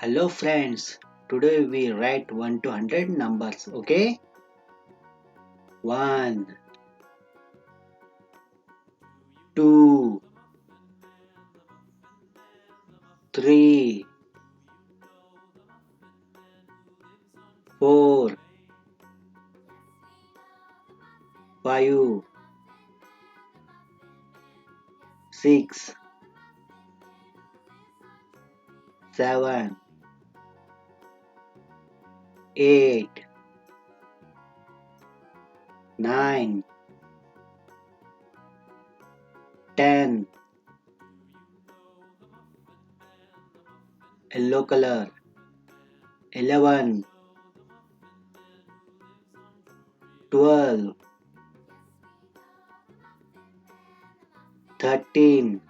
Hello friends, today we write 1 to 100 numbers, okay? 1, 2, 3, 4, 5, 6, 7, 8, 9, 10, yellow color, 11, 12, 13,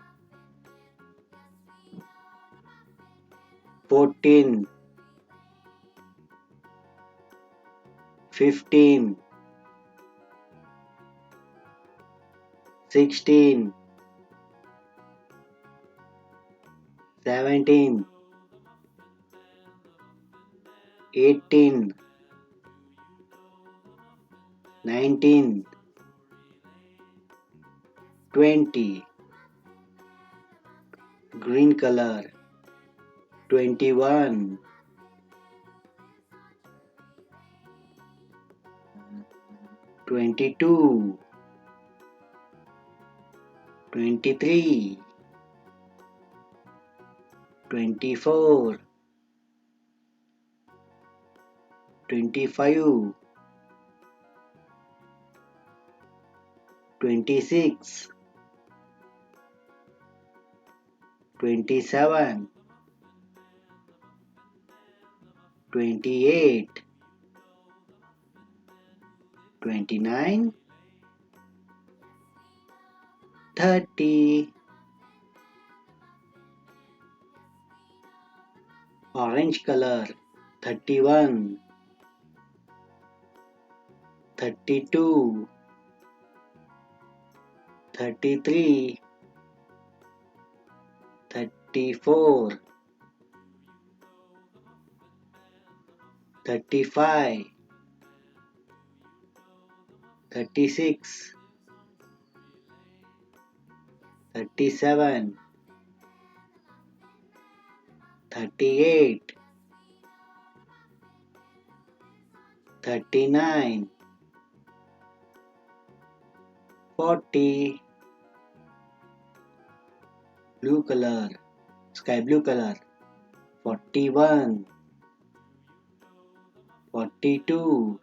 14, 15, 16, 17, 18, 19, 20, green color, 21, 22, 23, 24, 25, 26, 27, 28, 29, 30, orange color, 31, 32, 33, 34, 35, 36, 37, 38, 39, 40, blue color, sky blue color, 41, 42,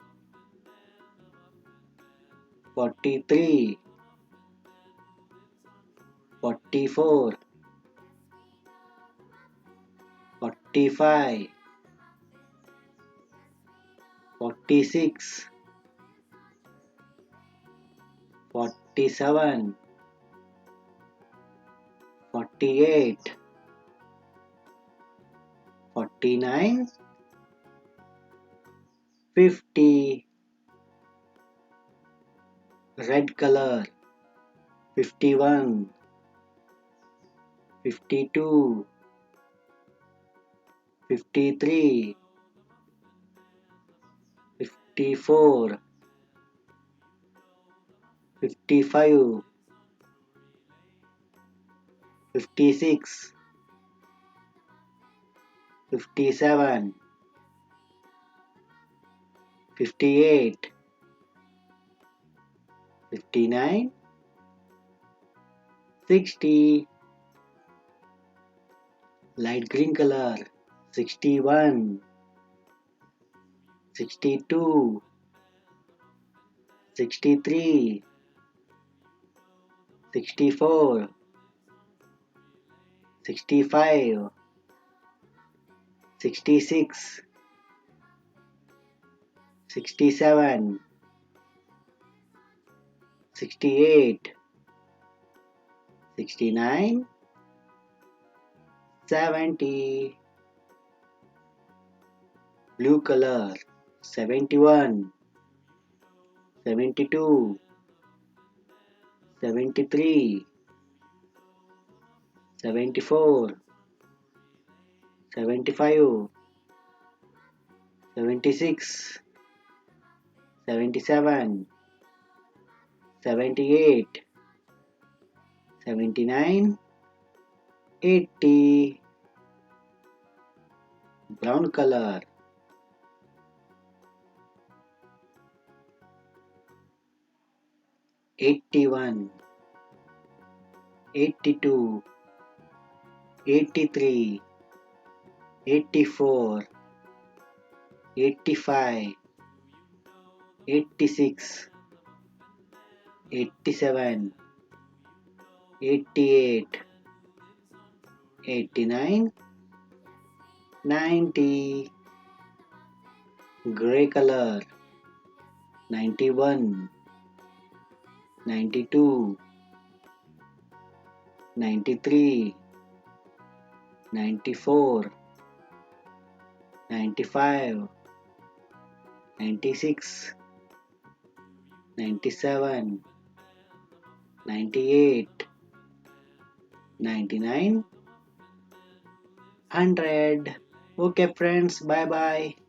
43, 44, 45, 46, 47, 48, 49, 50, red color, 51, 52, 53, 54, 55, 56, 57, 58, 59, 60, light green color, 61, 62, 63, 64, 65, 66, 67, 68, 69, 70, blue color, 71, 72, 73, 74, 75, 76, 77, 78, 79, 80. Brown color. 81, 82, 83, 84, 85, 86, 87, 88, 89, 90. Gray color. 91, 92, 93, 94, 95, 96, 97, 98, 99, 100. Okay, friends, bye bye.